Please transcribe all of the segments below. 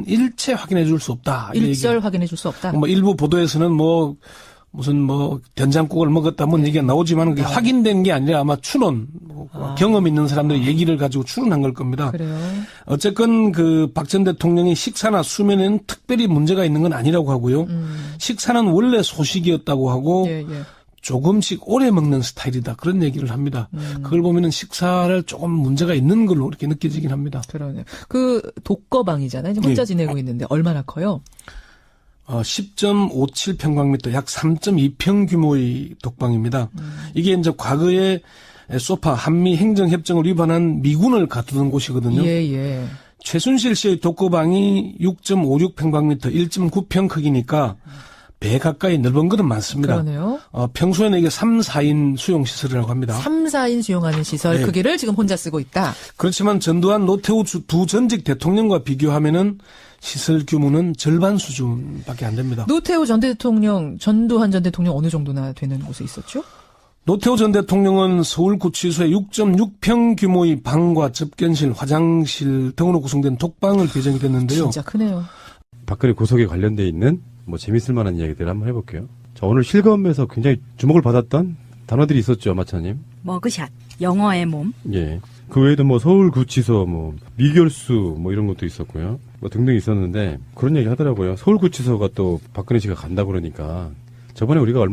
일체 확인해 줄 수 없다. 일절 확인해 줄 수 없다. 일부 보도에서는 무슨 된장국을 먹었다 얘기가 나오지만 그게 확인된 게 아니라 아마 추론, 경험 있는 사람들의 얘기를 가지고 추론한 걸 겁니다. 그래요. 어쨌건 박 전 대통령이 식사나 수면에는 특별히 문제가 있는 건 아니라고 하고요. 식사는 원래 소식이었다고 하고 조금씩 오래 먹는 스타일이다. 그런 얘기를 합니다. 그걸 보면은 식사를 조금 문제가 있는 걸로 이렇게 느껴지긴 합니다. 그러네요. 독거방이잖아요. 혼자 지내고 있는데 얼마나 커요? 10.57평방미터, 약 3.2평 규모의 독방입니다. 이게 이제 과거에 소파 한미 행정협정을 위반한 미군을 가두던 곳이거든요. 예. 최순실 씨의 독거방이 6.56평방미터, 1.9평 크기니까 배 가까이 넓은 것은 많습니다. 그러네요. 평소에는 이게 3, 4인 수용 시설이라고 합니다. 3, 4인 수용하는 시설 크기를 지금 혼자 쓰고 있다. 그렇지만 전두환, 노태우 두 전직 대통령과 비교하면은 시설 규모는 절반 수준밖에 안 됩니다. 노태우 전 대통령, 전두환 전 대통령 어느 정도나 되는 곳에 있었죠? 노태우 전 대통령은 서울구치소에 6.6평 규모의 방과 접견실, 화장실 등으로 구성된 독방을 배정이 됐는데요. 진짜 크네요. 박근혜 구속에 관련돼 있는 재밌을 만한 이야기들을 한번 해볼게요. 자, 오늘 실검에서 굉장히 주목을 받았던 단어들이 있었죠, 마차님. 머그샷, 영어의 몸. 예. 그 외에도 서울구치소, 미결수, 이런 것도 있었고요. 등등 있었는데, 그런 얘기 하더라고요. 서울구치소가 또 박근혜 씨가 간다 그러니까. 저번에 우리가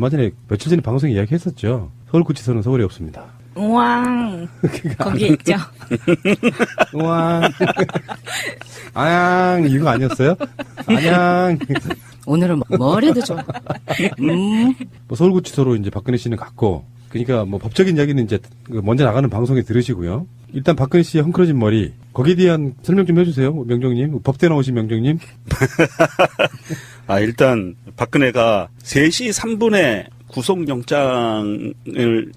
며칠 전에 방송에 이야기 했었죠. 서울구치소는 서울에 없습니다. 우왕. 거기에 있죠. 우왕. 아양, 이거 아니었어요? 안양. 오늘은 뭘 해도 좋아. 서울구치소로 이제 박근혜 씨는 갔고, 그러니까 법적인 이야기는 이제 먼저 나가는 방송에 들으시고요. 일단 박근혜 씨의 헝클어진 머리, 거기에 대한 설명 좀 해주세요, 명정님. 법대 나오신 명정님. 일단 박근혜가 3시 3분에 구속영장을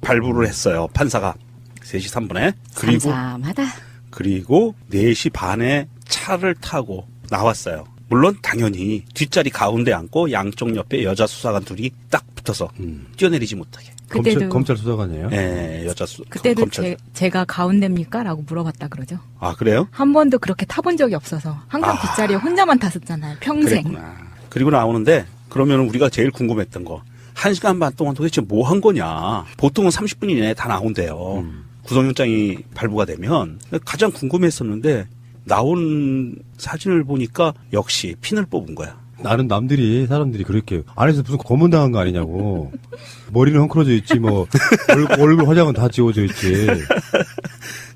발부를 했어요. 판사가 3시 3분에. 삼삼하다. 그리고 4시 반에 차를 타고 나왔어요. 물론 당연히 뒷자리 가운데 앉고 양쪽 옆에 여자 수사관 둘이 딱 붙어서 뛰어내리지 못하게. 그때도 검찰 수사관이에요? 네, 그때도 검찰. 제가 가운데입니까? 라고 물어봤다 그러죠. 아, 그래요? 한 번도 그렇게 타본 적이 없어서 항상 뒷자리에 혼자만 탔었잖아요. 평생. 그랬구나. 그리고 나오는데 그러면 우리가 제일 궁금했던 거 1시간 반 동안 도대체 뭐 한 거냐. 보통은 30분 이내에 다 나온대요. 구속영장이 발부가 되면. 가장 궁금했었는데 나온 사진을 보니까 역시 핀을 뽑은 거야. 나는 사람들이 그렇게 안에서 무슨 고문당한 거 아니냐고. 머리는 헝클어져 있지 얼굴 화장은 다 지워져 있지.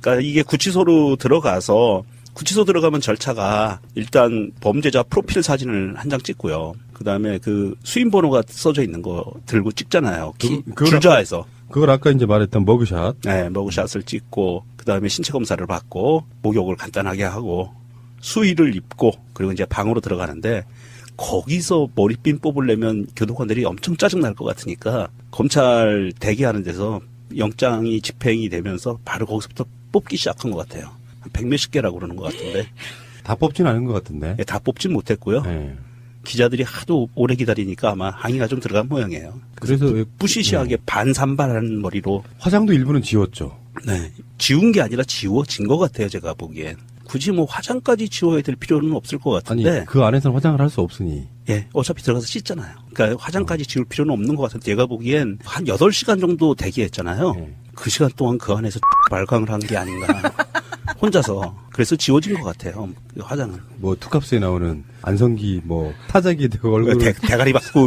그러니까 이게 구치소로 들어가서 구치소 들어가면 절차가 일단 범죄자 프로필 사진을 한 장 찍고요. 그다음에 수임 번호가 써져 있는 거 들고 찍잖아요. 줄자에서. 그걸 아까 이제 말했던 머그샷. 네, 머그샷을 찍고 그다음에 신체 검사를 받고 목욕을 간단하게 하고 수의를 입고 그리고 이제 방으로 들어가는데 거기서 머리핀 뽑으려면 교도관들이 엄청 짜증날 것 같으니까 검찰 대기하는 데서 영장이 집행이 되면서 바로 거기서부터 뽑기 시작한 것 같아요. 한 100몇십 개라고 그러는 것 같은데. 다 뽑진 않은 것 같은데. 다 뽑진 못했고요. 네. 기자들이 하도 오래 기다리니까 아마 항의가 좀 들어간 모양이에요. 그래서 부시시하게 반산발한 머리로. 화장도 일부는 지웠죠. 네. 지운 게 아니라 지워진 것 같아요, 제가 보기엔. 굳이 화장까지 지워야 될 필요는 없을 것 같은데. 아니, 그 안에서는 화장을 할 수 없으니. 예, 어차피 들어가서 씻잖아요. 그러니까 화장까지 지울 필요는 없는 것 같은데 제가 보기엔 한 8시간 정도 대기했잖아요. 그 시간 동안 그 안에서 발광을 한 게 아닌가. 혼자서. 그래서 지워진 것 같아요, 화장은. 투캅스에 나오는 안성기, 타자기 되고 얼굴. 대가리 받고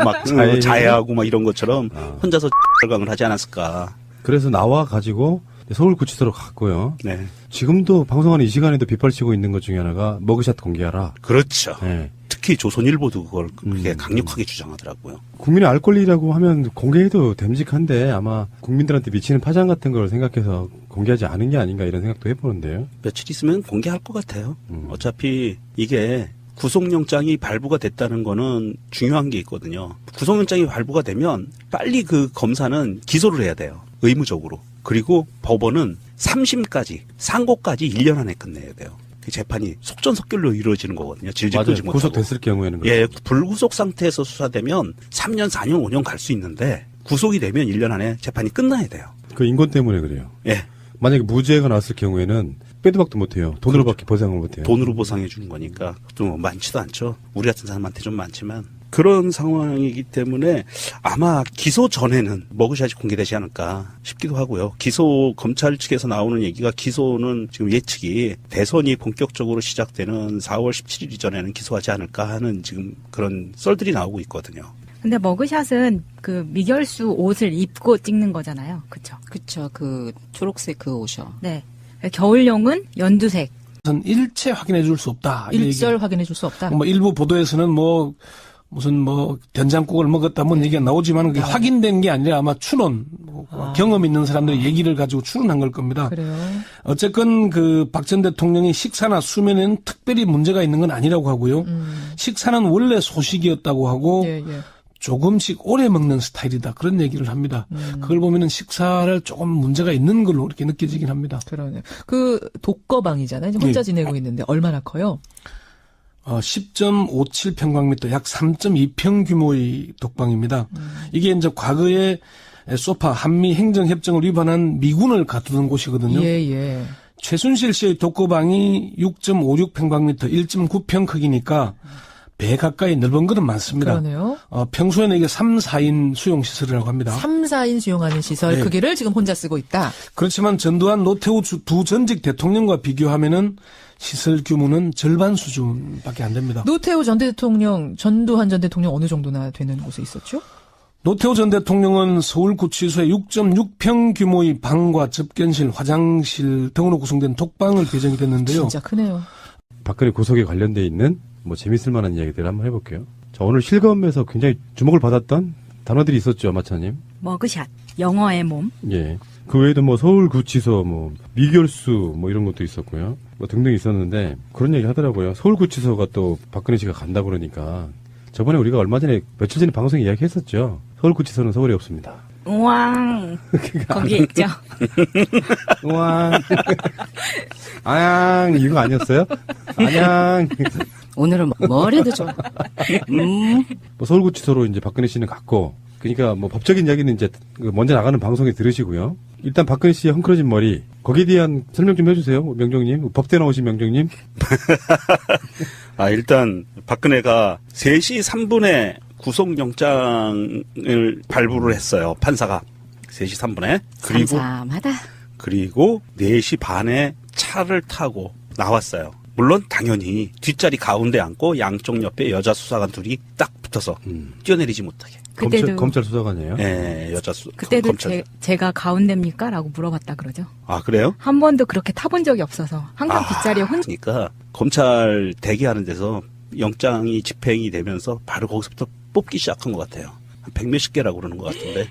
자해하고 이런 것처럼 혼자서 발광을 하지 않았을까. 그래서 나와가지고 서울구치소로 갔고요. 네. 지금도 방송하는 이 시간에도 빗발치고 있는 것 중에 하나가 머그샷 공개하라. 그렇죠. 네. 특히 조선일보도 그걸 그렇게 강력하게 주장하더라고요. 국민의 알 권리라고 하면 공개해도 됨직한데 아마 국민들한테 미치는 파장 같은 걸 생각해서 공개하지 않은 게 아닌가 이런 생각도 해보는데요. 며칠 있으면 공개할 것 같아요. 어차피 이게 구속영장이 발부가 됐다는 거는 중요한 게 있거든요. 구속영장이 발부가 되면 빨리 그 검사는 기소를 해야 돼요. 의무적으로. 그리고 법원은 3심까지, 상고까지 1년 안에 끝내야 돼요. 그 재판이 속전속결로 이루어지는 거거든요. 질질끄지 못하고. 구속됐을 경우에는. 그렇죠. 예, 불구속 상태에서 수사되면 3년, 4년, 5년 갈 수 있는데 구속이 되면 1년 안에 재판이 끝나야 돼요. 그 인권 때문에 그래요. 예. 만약에 무죄가 나왔을 경우에는 빼도 박도 못해요. 돈으로밖에 보상을 못해요. 돈으로 보상해 주는 거니까 또 많지도 않죠. 우리 같은 사람한테 좀 많지만 그런 상황이기 때문에 아마 기소 전에는 머그샷이 공개되지 않을까 싶기도 하고요. 기소 검찰 측에서 나오는 얘기가 기소는 지금 예측이 대선이 본격적으로 시작되는 4월 17일 이전에는 기소하지 않을까 하는 지금 그런 썰들이 나오고 있거든요. 근데 머그샷은 그 미결수 옷을 입고 찍는 거잖아요. 그쵸? 그쵸. 그 초록색 그 옷이요. 네. 겨울용은 연두색. 일체 확인해 줄 수 없다. 이 일절 얘기. 확인해 줄 수 없다. 뭐 일부 보도에서는 무슨 된장국을 먹었다 뭐 얘기가 나오지만 그게 확인된 게 아니라 아마 추론, 경험 있는 사람들의 얘기를 가지고 추론한 걸 겁니다. 그래요. 어쨌건 그 박 전 대통령이 식사나 수면에는 특별히 문제가 있는 건 아니라고 하고요. 식사는 원래 소식이었다고 하고 예, 예. 조금씩 오래 먹는 스타일이다. 그런 얘기를 합니다. 그걸 보면은 식사를 조금 문제가 있는 걸로 이렇게 느껴지긴 합니다. 그러네요. 그 독거방이잖아요. 지금 혼자 지내고 있는데 얼마나 커요? 10.57평방미터, 약 3.2평 규모의 독방입니다. 이게 이제 과거에 소파 한미 행정협정을 위반한 미군을 가두던 곳이거든요. 예, 예. 최순실 씨의 독거방이 6.56평방미터, 1.9평 크기니까 배 가까이 넓은 것은 많습니다. 그러네요. 평소에는 이게 3, 4인 수용 시설이라고 합니다. 3, 4인 수용하는 시설 네. 크기를 지금 혼자 쓰고 있다. 그렇지만 전두환, 노태우 두 전직 대통령과 비교하면은 시설 규모는 절반 수준밖에 안 됩니다. 노태우 전 대통령, 전두환 전 대통령 어느 정도나 되는 곳에 있었죠? 노태우 전 대통령은 서울구치소에 6.6평 규모의 방과 접견실, 화장실 등으로 구성된 독방을 배정이 됐는데요. 진짜 크네요. 박근혜 구속에 관련돼 있는 뭐 재밌을 만한 이야기들을 한번 해볼게요. 자, 오늘 실검에서 굉장히 주목을 받았던 단어들이 있었죠, 마차님. 머그샷. 영어의 몸. 예. 그 외에도 뭐 서울구치소, 뭐 미결수, 뭐 이런 것도 있었고요. 뭐 등등 있었는데 그런 얘기 하더라고요. 서울구치소가 또 박근혜 씨가 간다 그러니까 저번에 우리가 얼마 전에 며칠 전에 방송에 이야기했었죠. 서울구치소는 서울에 없습니다. 우왕. 거기에 있죠. 우왕. 아양 이거 아니었어요? 아양. 오늘은 뭘 해도 좋아. 뭐 서울구치소로 이제 박근혜 씨는 갔고, 그러니까 뭐 법적인 이야기는 이제 먼저 나가는 방송에 들으시고요. 일단 박근혜 씨의 헝클어진 머리 거기에 대한 설명 좀 해주세요, 명정님. 법대 나오신 명정님. 일단 박근혜가 3시 3분에 구속영장을 발부를 했어요. 판사가 3시 3분에. 삼삼하다. 그리고 4시 반에 차를 타고 나왔어요. 물론 당연히 뒷자리 가운데 앉고 양쪽 옆에 여자 수사관 둘이 딱 붙어서 뛰어내리지 못하게. 그때도 검찰 수사관이에요. 네, 그때도 검찰. 제가 가운데입니까? 라고 물어봤다 그러죠. 아, 그래요? 한 번도 그렇게 타본 적이 없어서 항상 뒷자리에 혼자. 그러니까 검찰 대기하는 데서 영장이 집행이 되면서 바로 거기서부터 뽑기 시작한 것 같아요. 한 100몇십 개라고 그러는 것 같은데.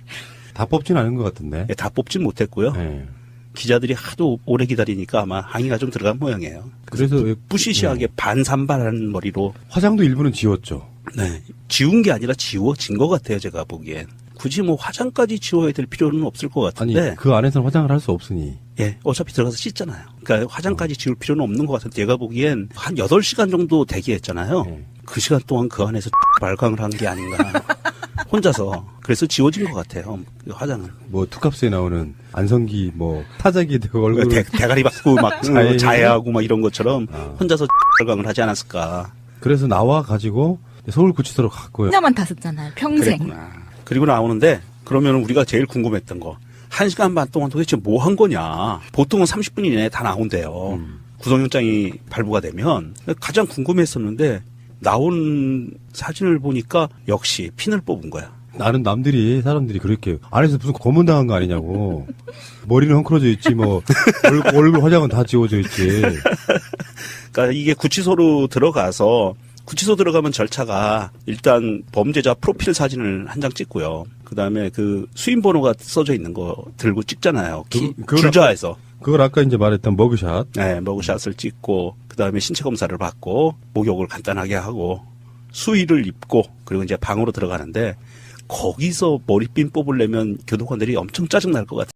다 뽑진 않은 것 같은데. 다 뽑진 못했고요. 네. 기자들이 하도 오래 기다리니까 아마 항의가 좀 들어간 모양이에요. 그래서 부시시하게 반산발한 머리로. 화장도 일부는 지웠죠. 네. 지운 게 아니라 지워진 것 같아요, 제가 보기엔. 굳이 뭐 화장까지 지워야 될 필요는 없을 것 같은데. 아니, 그 안에서는 화장을 할 수 없으니. 예, 어차피 들어가서 씻잖아요. 그러니까 화장까지 지울 필요는 없는 것 같은데 제가 보기엔 한 8시간 정도 대기했잖아요. 그 시간 동안 그 안에서 발광을 한 게 아닌가. 혼자서. 그래서 지워진 것 같아요, 그 화장은. 뭐 투캅스에 나오는 안성기 뭐 타자기 되고 얼굴 대가리 받고 막 자해하고 막 이런 것처럼 혼자서 발광을 하지 않았을까. 그래서 나와 가지고 서울구치소로 갔고요. 혼자만 탔었잖아요. 평생. 그랬구나. 그리고 나오는데 그러면 우리가 제일 궁금했던 거 1시간 반 동안 도대체 뭐 한 거냐. 보통은 30분 이내에 다 나온대요. 구속영장이 발부가 되면. 가장 궁금했었는데 나온 사진을 보니까 역시 핀을 뽑은 거야. 나는 사람들이 그렇게 안에서 무슨 고문당한 거 아니냐고. 머리는 헝클어져 있지 뭐 얼굴 화장은 다 지워져 있지. 그러니까 이게 구치소로 들어가서 구치소 들어가면 절차가 일단 범죄자 프로필 사진을 한 장 찍고요. 그다음에 그 수임 번호가 써져 있는 거 들고 찍잖아요. 줄자에서. 그걸 아까 이제 말했던 머그샷. 네, 머그샷을 찍고 그다음에 신체 검사를 받고 목욕을 간단하게 하고 수의를 입고 그리고 이제 방으로 들어가는데 거기서 머리핀 뽑으려면 교도관들이 엄청 짜증 날 것 같아요.